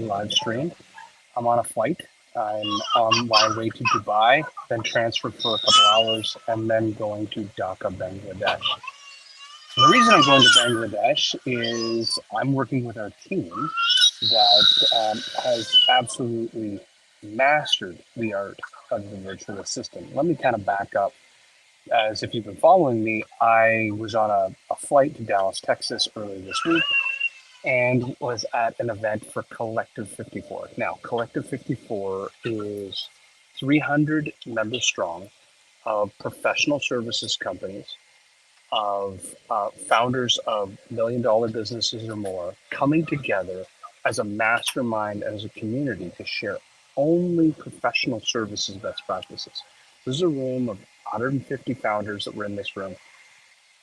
live stream. I'm on a flight. I'm on my way to Dubai, then transferred for a couple hours, and then going to Dhaka, Bangladesh. The reason I'm going to Bangladesh is I'm working with our team that has absolutely mastered the art of the virtual assistant. Let me kind of back up. As if you've been following me, I was on a flight to Dallas, Texas earlier this week and was at an event for Collective 54. Now, Collective 54 is 300 members strong of professional services companies, of founders of $1 million businesses or more coming together as a mastermind, as a community to share only professional services best practices. This is a room of 150 founders that were in this room,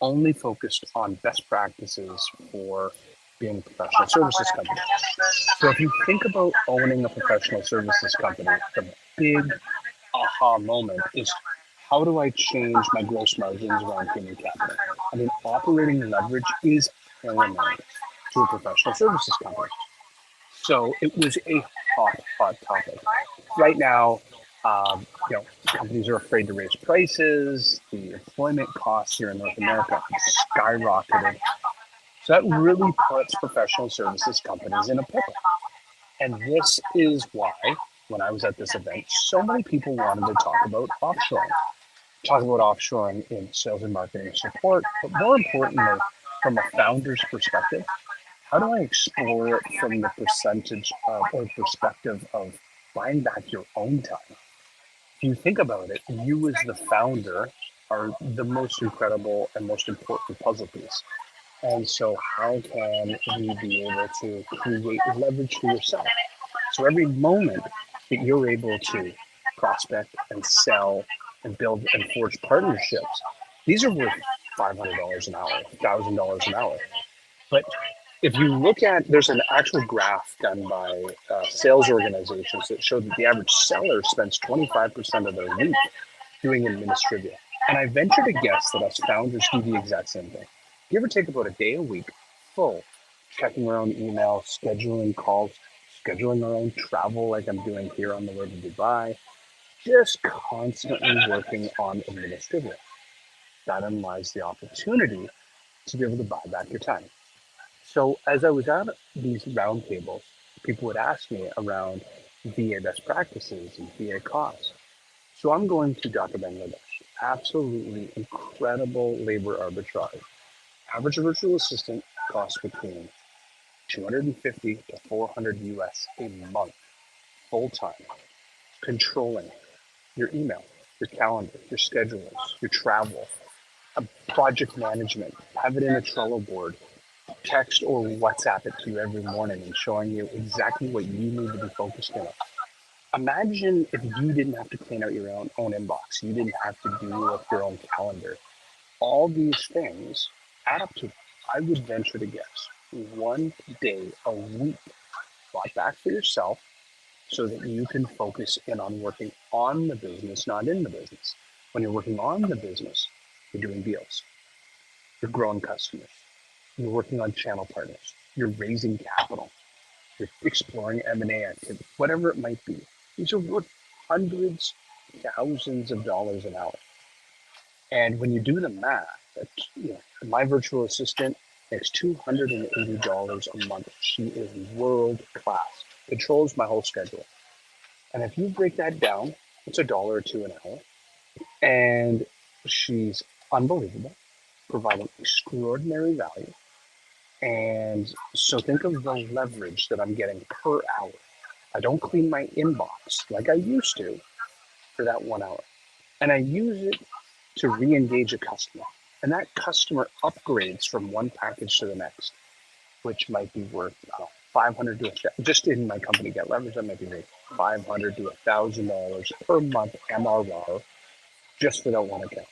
only focused on best practices for being a professional services company. So if you think about owning a professional services company, the big aha moment is, how do I change my gross margins around human capital? I mean, operating leverage is paramount to a professional services company. So it was a hot topic. Right now, companies are afraid to raise prices. The employment costs here in North America have skyrocketed. So that really puts professional services companies in a pickle. And this is why, when I was at this event, so many people wanted to talk about offshoring. Talk about offshoring in sales and marketing support, but more importantly, from a founder's perspective, how do I explore it from the perspective of buying back your own time? If you think about it, you as the founder are the most incredible and most important puzzle piece. And so how can we be able to create leverage for yourself? So every moment that you're able to prospect and sell and build and forge partnerships, these are worth $500 an hour, $1,000 an hour. But if you look at, there's an actual graph done by sales organizations that show that the average seller spends 25% of their week doing administrivia. And I venture to guess that us founders do the exact same thing. Give or take about a day a week full, checking our own email, scheduling calls, scheduling our own travel like I'm doing here on the way to Dubai, just constantly working on administrivia. That lies the opportunity to be able to buy back your time. So as I was at these roundtables, people would ask me around VA best practices and VA costs. So I'm going to Dhaka, Bangladesh. Absolutely incredible labor arbitrage. Average virtual assistant costs between 250 to 400 US a month, full time, controlling your email, your calendar, your schedules, your travel, project management, have it in a Trello board, text or WhatsApp it to you every morning and showing you exactly what you need to be focused on. Imagine if you didn't have to clean out your own inbox, you didn't have to deal with your own calendar. All these things add up to, I would venture to guess, one day a week bought back for yourself so that you can focus in on working on the business, not in the business. When you're working on the business, you're doing deals, you're growing customers, you're working on channel partners, you're raising capital, you're exploring M&A activity, whatever it might be. These are worth hundreds, thousands of dollars an hour. And when you do the math, my virtual assistant makes $280 a month. She is world class, controls my whole schedule. And if you break that down, it's $1 or $2 an hour. And she's unbelievable, providing extraordinary value. And so think of the leverage that I'm getting per hour. I don't clean my inbox like I used to for that 1 hour. And I use it to re-engage a customer. And that customer upgrades from one package to the next, which might be worth 500 to just in my company Get Leverage, that might be worth $500 to $1,000 per month MRR just for that one account.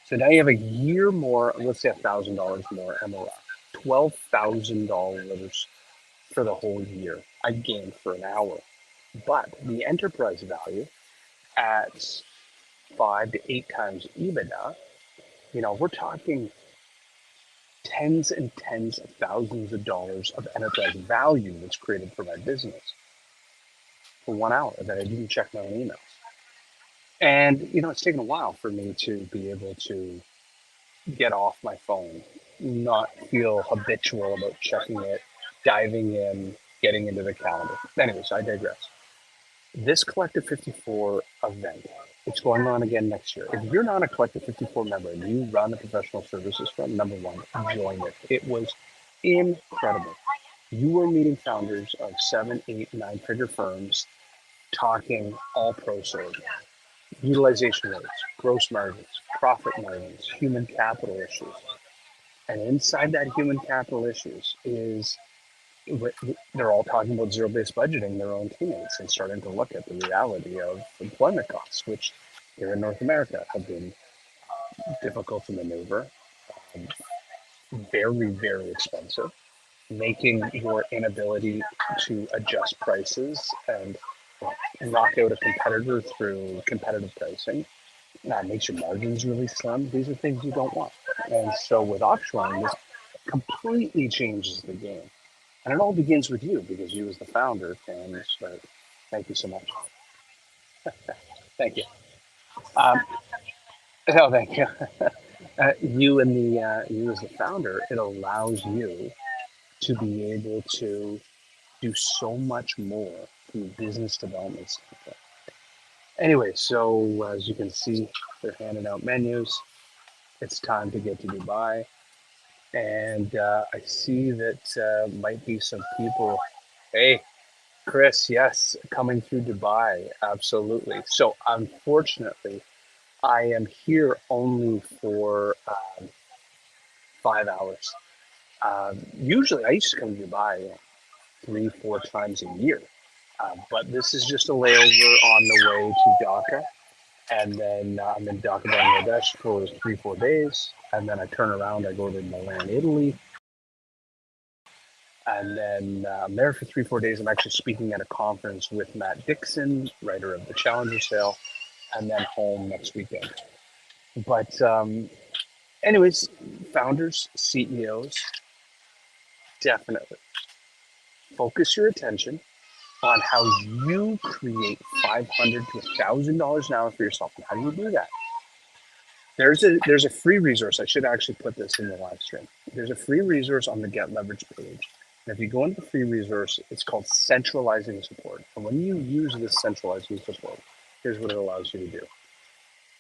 So now you have a year more, let's say $1,000 more MRR, $12,000 for the whole year I gained for an hour. But the enterprise value at 5 to 8 times EBITDA, we're talking tens and tens of thousands of dollars of enterprise value that's created for my business for 1 hour that I didn't check my own emails. And, it's taken a while for me to be able to get off my phone, not feel habitual about checking it, diving in, getting into the calendar. Anyways, I digress. This Collective 54 event, it's going on again next year. If you're not a Collective 54 member and you run a professional services firm, number one, join it. It was incredible. You were meeting founders of 7, 8, 9-figure firms talking all pro service, utilization rates, gross margins, profit margins, human capital issues. And inside that human capital issues is they're all talking about zero-based budgeting their own teammates and starting to look at the reality of employment costs, which here in North America have been difficult to maneuver, very, very expensive, making your inability to adjust prices and knock out a competitor through competitive pricing makes your margins really slim. These are things you don't want. And so with offshoring, this completely changes the game. And it all begins with you because you as the founder can start. Thank you so much. Thank you. Um, no, thank you. You as the founder, it allows you to be able to do so much more from a business development standpoint. Anyway, so as you can see, they're handing out menus. It's time to get to Dubai. And I see that might be some people. Hey, Chris, yes, coming through Dubai, absolutely. So unfortunately, I am here only for 5 hours. Usually, I used to come to Dubai 3, 4 times a year, but this is just a layover on the way to Dhaka, and then I'm in Dhaka, Bangladesh for 3, 4 days, and then I turn around, I go to Milan, Italy, and then I'm there for 3, 4 days. I'm actually speaking at a conference with Matt Dixon, writer of the Challenger Sale, and then home next weekend. But anyways, founders, CEOs, definitely focus your attention on how you create $500 to $1,000 an hour for yourself. And how do you do that? There's a free resource. I should actually put this in the live stream. There's a free resource on the Get Leverage page. And if you go into the free resource, it's called Centralizing Support. And when you use this Centralizing Support, here's what it allows you to do.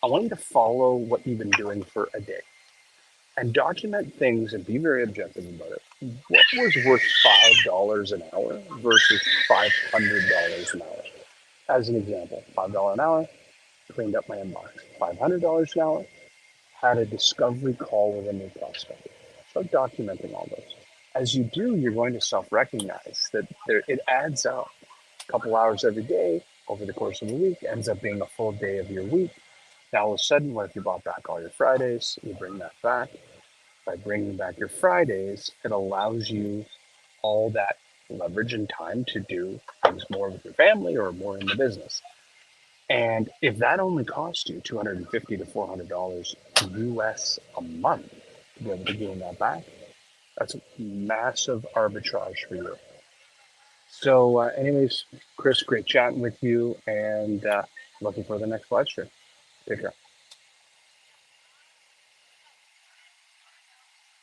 I want you to follow what you've been doing for a day and document things and be very objective about it. What was worth $5 an hour versus $500 an hour? As an example, $5 an hour, cleaned up my inbox. $500 an hour, had a discovery call with a new prospect. Start documenting all those. As you do, you're going to self-recognize that it adds up. A couple hours every day over the course of a week ends up being a full day of your week. Now, all of a sudden, what if you brought back all your Fridays? You bring that back. By bringing back your Fridays, it allows you all that leverage and time to do things more with your family or more in the business. And if that only costs you $250 to $400 US a month to be able to gain that back, that's a massive arbitrage for you. So, anyways, Chris, great chatting with you, and looking for the next live stream. Take care.